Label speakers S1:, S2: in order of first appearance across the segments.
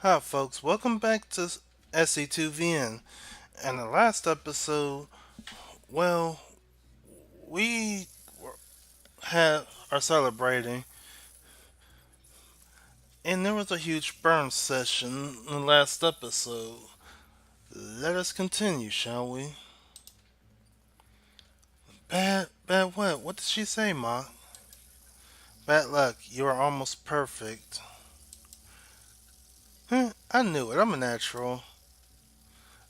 S1: Hi, folks. Welcome back to SC2VN. And the last episode, well, we are celebrating, and there was a huge burn session in the last episode. Let us continue, shall we? Bad what? What did she say, Ma? Bad luck. You are almost perfect. I knew it. I'm a natural.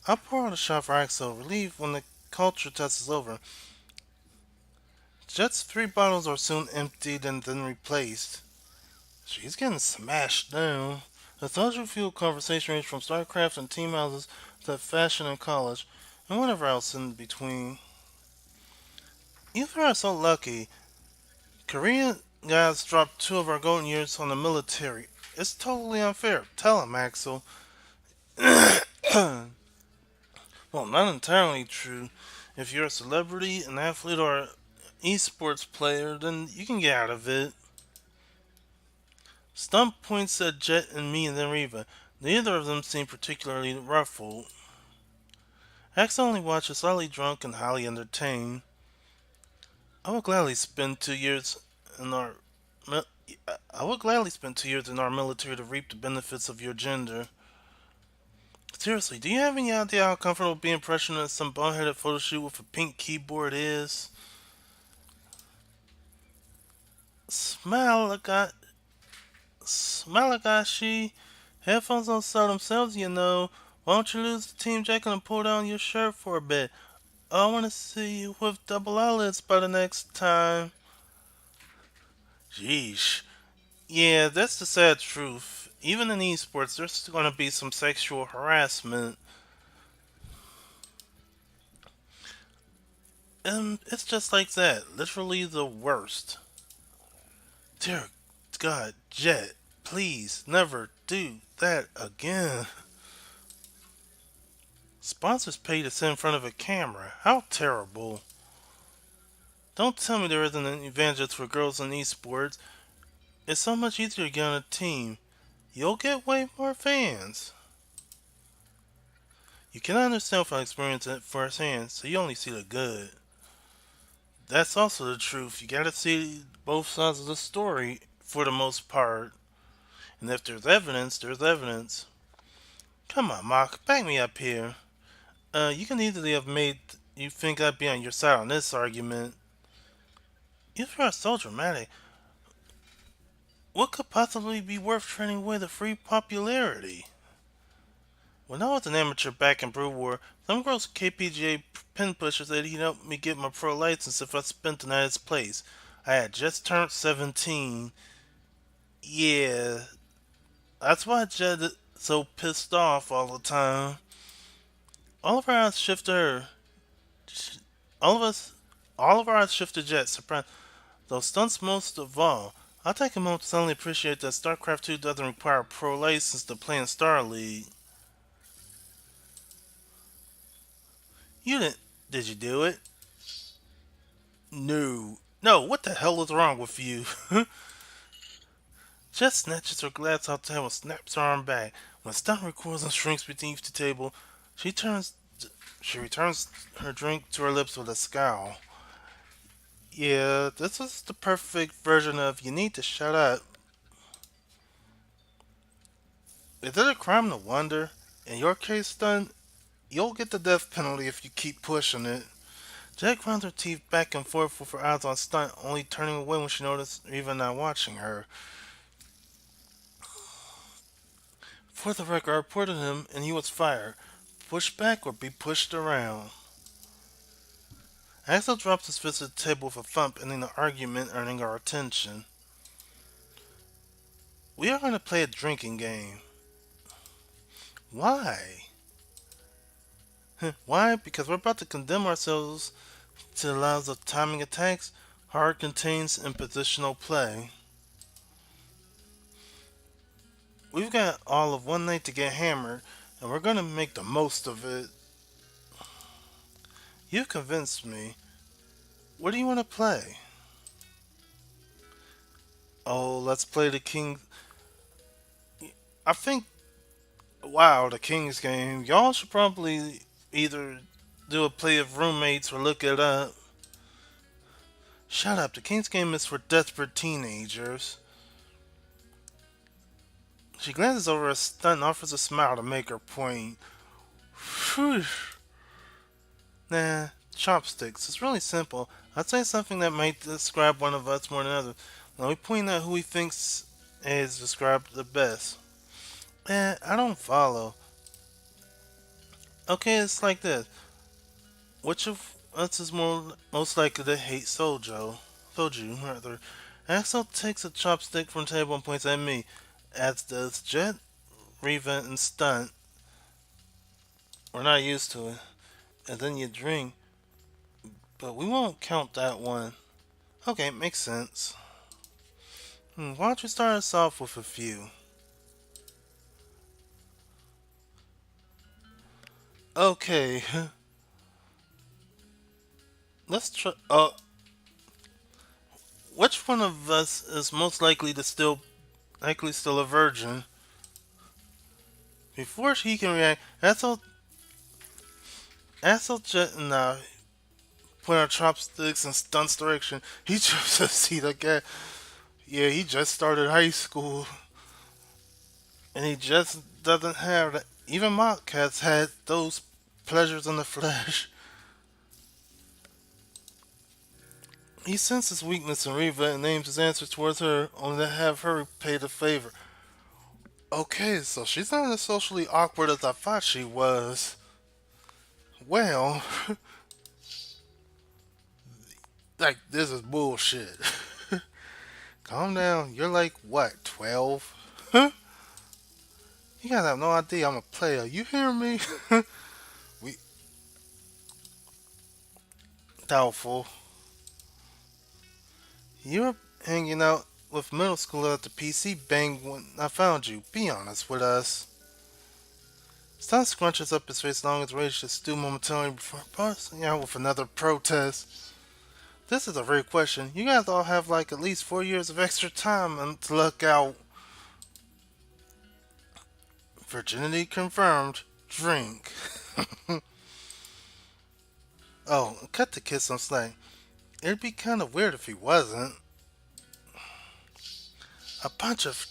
S1: I'll pour out a shot for Axel. Relieved when the culture test is over. Jett's 3 bottles are soon emptied and then replaced. She's getting smashed down. The Soju fueled conversation ranged from StarCraft and team houses to fashion and college, and whatever else in between. You three are so lucky. Korean guys dropped 2 of our golden years on the military. It's totally unfair. Tell him, Axel. Well, not entirely true. If you're a celebrity, an athlete, or an eSports player, then you can get out of it. Stunt points at Jett and me and then Riva. Neither of them seem particularly ruffled. Axe only watches slightly drunk and highly entertained. I would gladly spend 2 years in our I would gladly spend 2 years in our military to reap the benefits of your gender. Seriously, do you have any idea how comfortable being pressured at some boneheaded photo shoot with a pink keyboard is? Smalagashi. Smalagashi. Headphones don't sell themselves, you know. Why don't you lose the team jacket and pull down your shirt for a bit? I want to see you with double eyelids by the next time. Jeesh. Yeah, that's the sad truth. Even in esports, there's going to be some sexual harassment. And it's just like that. Literally the worst. Dear God, Jett, please never do that again. Sponsors pay to sit in front of a camera. How terrible. Don't tell me there isn't an evangelist for girls in esports. It's so much easier to get on a team. You'll get way more fans. You cannot understand without experiencing it firsthand, so you only see the good. That's also the truth. You gotta see both sides of the story for the most part. And if there's evidence, there's evidence. Come on, Mock, back me up here. You can easily have made you think I'd be on your side on this argument. If you're so dramatic, what could possibly be worth trading away the free popularity? When I was an amateur back in Brew War, some girl's KPGA pin pusher said he'd help me get my pro license if I spent the night at his place. I had just turned 17. Yeah, that's why Jett is so pissed off all the time. All of our eyes shift to her. All of us, all of our eyes shift to Jett. Surprise, though stunts most of all. I'll take a moment to suddenly appreciate that StarCraft 2 doesn't require a pro license to play in Star League. You didn't? Did you do it? No. No, what the hell is wrong with you? Jett snatches her glass out the table and snaps her arm back. When Stunt recoils and shrinks beneath the table, she turns she returns her drink to her lips with a scowl. Yeah, this is the perfect version of you need to shut up. Is it a crime to wonder? In your case, Stunt, you'll get the death penalty if you keep pushing it. Jett grinds her teeth back and forth with her eyes on Stunt, only turning away when she notices even not watching her. For the record, I reported him and he was fired. Push back or be pushed around. Axel drops his fist at the table with a thump, ending the argument, earning our attention. We are going to play a drinking game. Why? Why? Because we're about to condemn ourselves to the lives of timing attacks, hard contains, and positional play. We've got all of one night to get hammered, and we're gonna make the most of it. You've convinced me. What do you want to play? Oh, let's play the king. I think Wow, the Kings game. Y'all should probably either do a play of roommates or look it up. Shut up. The Kings game is for desperate teenagers. She glances over at Stunt and offers a smile to make her point. Phew. Nah, chopsticks. It's really simple. I'd say something that might describe one of us more than others. Now we point out who he thinks is described the best. I don't follow. Okay, it's like this. Which of us is most likely to hate Soju, rather. Axel takes a chopstick from the table and points at me, as does Jett, Reva, and Stunt. We're not used to it. And then you drink, but we won't count that one. Okay, makes sense. Why don't you start us off with a few? Okay, let's try. Which one of us is most likely still a virgin? Before he can react, Axel, Jet, and I point our chopsticks in Stunt's direction. He jumps a seat again. Yeah, he just started high school, and he just doesn't have that. Even Mock has had those pleasures in the flesh. He senses weakness in Reva and aims his answer towards her, only to have her repay the favor. Okay, so she's not as socially awkward as I thought she was. Well, like, this is bullshit. Calm down. You're like, what, 12? Huh? You guys have no idea I'm a player. You hear me? We doubtful. You were hanging out with middle schooler at the PC bang when I found you. Be honest with us. Stan scrunches up his face long as rage to stew momentarily before bursting out with another protest. This is a real question. You guys all have like at least 4 years of extra time to look out. Virginity confirmed. Drink. Oh, cut the kid some slack. It'd be kind of weird if he wasn't. A bunch of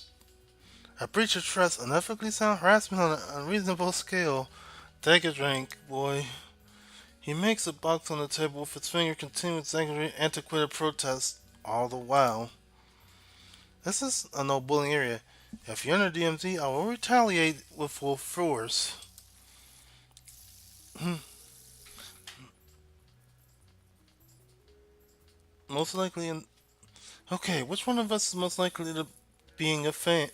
S1: A breach of trust, unethically sound harassment on an unreasonable scale. Take a drink, boy. He makes a box on the table with his finger, continuing secondary antiquated protest all the while. This is a no bullying area. If you're in the DMZ, I will retaliate with full force. Most likely in. Okay, which one of us is most likely to being a fan?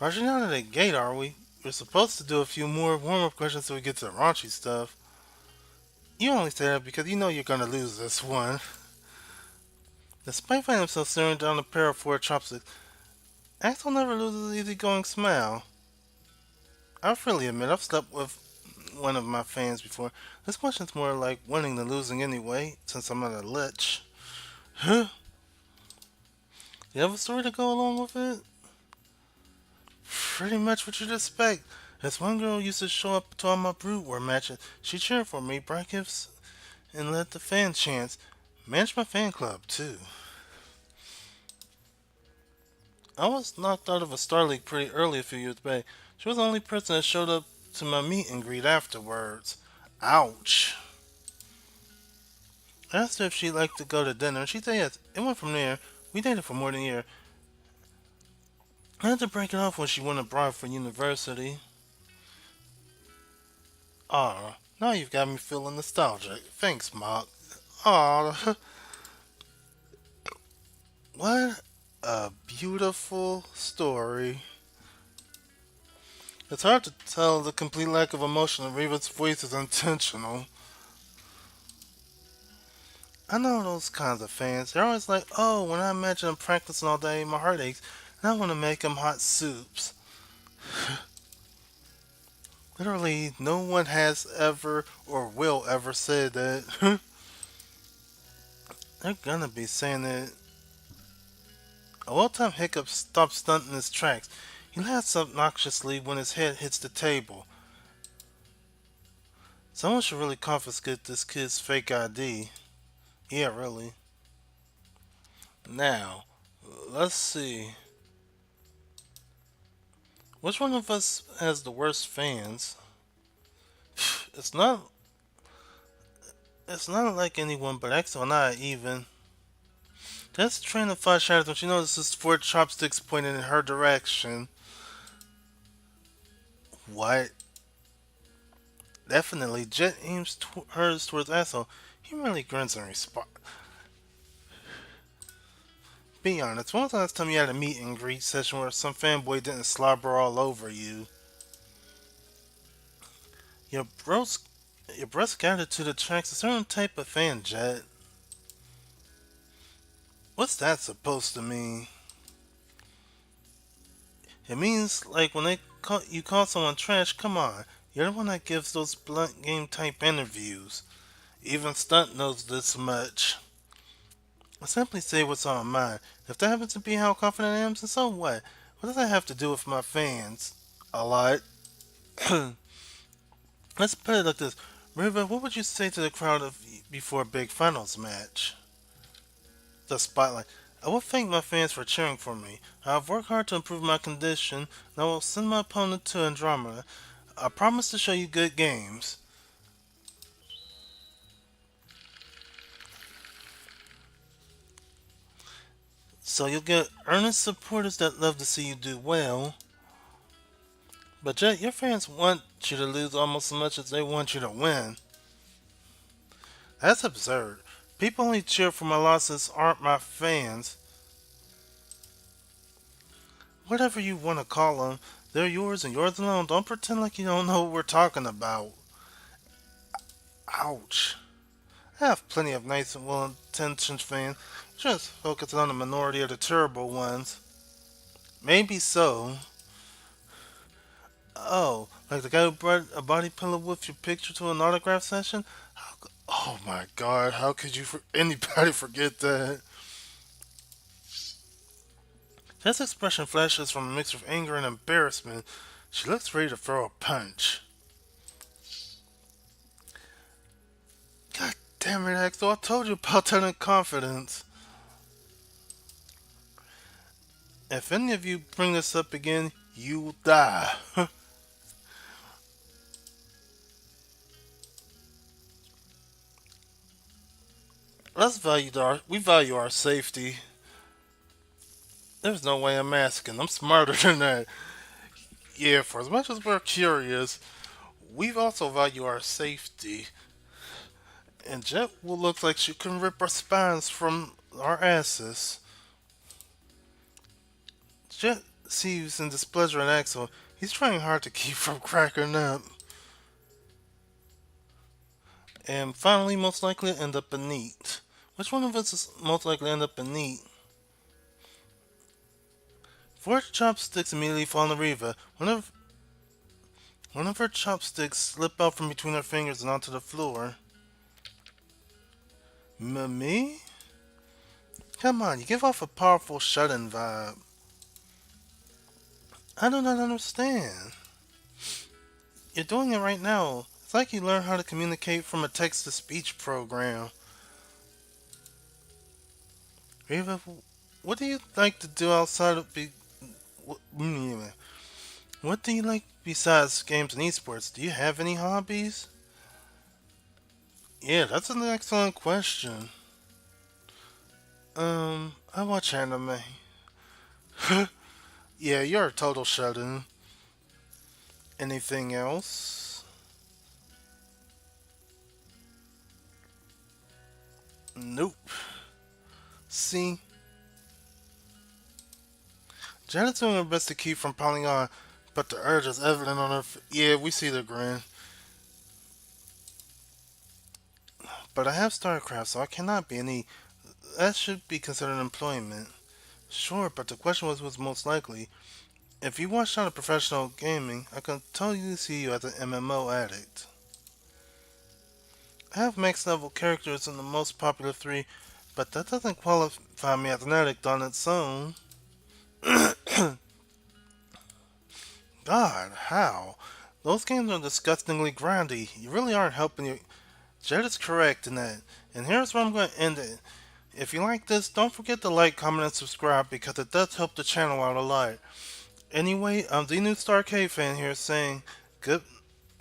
S1: Rushing out of the gate, are we? We're supposed to do a few more warm-up questions so we get to the raunchy stuff. You only say that because you know you're gonna lose this one. Despite finding himself staring down a pair of four chopsticks, Axel never loses his easygoing smile. I'll freely admit I've slept with one of my fans before. This question's more like winning than losing anyway, since I'm not a lich. Huh? Do you have a story to go along with it? Pretty much what you'd expect. This one girl used to show up to all my Brood War matches. She cheered for me, brought gifts, and led the fan chants. Managed my fan club, too. I was knocked out of a Star League pretty early a few years back. She was the only person that showed up to my meet and greet afterwards. Ouch. I asked her if she'd like to go to dinner, and she said yes. It went from there. We dated for more than a year. I had to break it off when she went abroad for university. Aw, now you've got me feeling nostalgic. Thanks, Mark. Aw, what a beautiful story. It's hard to tell the complete lack of emotion in Reva's voice is intentional. I know those kinds of fans. They're always like, oh, when I imagine I'm practicing all day, my heart aches, and I want to make them hot soups. Literally, no one has ever or will ever say that. They're gonna be saying that a well-timed hiccup stops Stunt in his tracks. He laughs obnoxiously when his head hits the table. Someone should really confiscate this kid's fake ID. Yeah, really. Now, let's see. Which one of us has the worst fans? It's not. It's not like anyone but Axel and I even. That's train of thought shatters when she notices four chopsticks pointing in her direction. What? Definitely, Jett aims hers towards Axel. He merely grins in response. Be honest, when was the last time you had a meet and greet session where some fanboy didn't slobber all over you? Your bros, your breast attitude attracts a certain type of fan, Jett. What's that supposed to mean? It means like when you call someone trash. Come on, you're the one that gives those blunt game type interviews. Even Stunt knows this much. I simply say what's on my mind. If that happens to be how confident I am, then so what? What does that have to do with my fans? A lot. Let's put it like this. Riva, what would you say to the crowd before a big finals match? The spotlight. I will thank my fans for cheering for me. I have worked hard to improve my condition, and I will send my opponent to Andromeda. I promise to show you good games. So you'll get earnest supporters that love to see you do well. But Jett, your fans want you to lose almost as much as they want you to win. That's absurd. People only cheer for my losses aren't my fans. Whatever you want to call them, they're yours and yours alone. Don't pretend like you don't know what we're talking about. Ouch. I have plenty of nice and well-intentioned fans. Just focusing on the minority of the terrible ones. Maybe so. Oh, like the guy who brought a body pillow with your picture to an autograph session? Oh my god, how could anybody forget that? Jess's expression flashes from a mix of anger and embarrassment. She looks ready to throw a punch. God damn it, Axel, I told you about that confidence. If any of you bring this up again, you will die. We value our safety. There's no way I'm asking. I'm smarter than that. Yeah, for as much as we're curious, we also value our safety. And Jett will look like she can rip our spines from our asses. Jett sees in displeasure in Axel. He's trying hard to keep from cracking up. And finally, most likely end up in neat. Which one of us is most likely end up in neat? Four chopsticks immediately fall on Riva. One of her chopsticks slip out from between her fingers and onto the floor. Me? Come on, you give off a powerful shut-in vibe. I do not understand. You're doing it right now. It's like you learned how to communicate from a text-to-speech program. Riva, what do you like to do outside of what do you like besides games and eSports? Do you have any hobbies? Yeah, that's an excellent question. I watch anime. Yeah, you're a total shut-in. Anything else? Nope. See? Janet's doing her best to keep from piling on, but the urge is evident on her. Yeah, we see the grin. But I have StarCraft, so I cannot be any. That should be considered employment. Sure, but the question was most likely. If you watched out of professional gaming, I can totally see you as an MMO addict. I have max level characters in the most popular three But that doesn't qualify me as an addict on its own. God, how? Those games are disgustingly grindy. You really aren't helping you. Jett is correct in that. And here's where I'm going to end it. If you like this, don't forget to like, comment, and subscribe because it does help the channel out a lot. Anyway, I'm the new Star K fan here good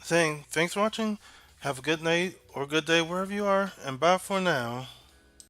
S1: saying thanks for watching. Have a good night or good day wherever you are, and bye for now.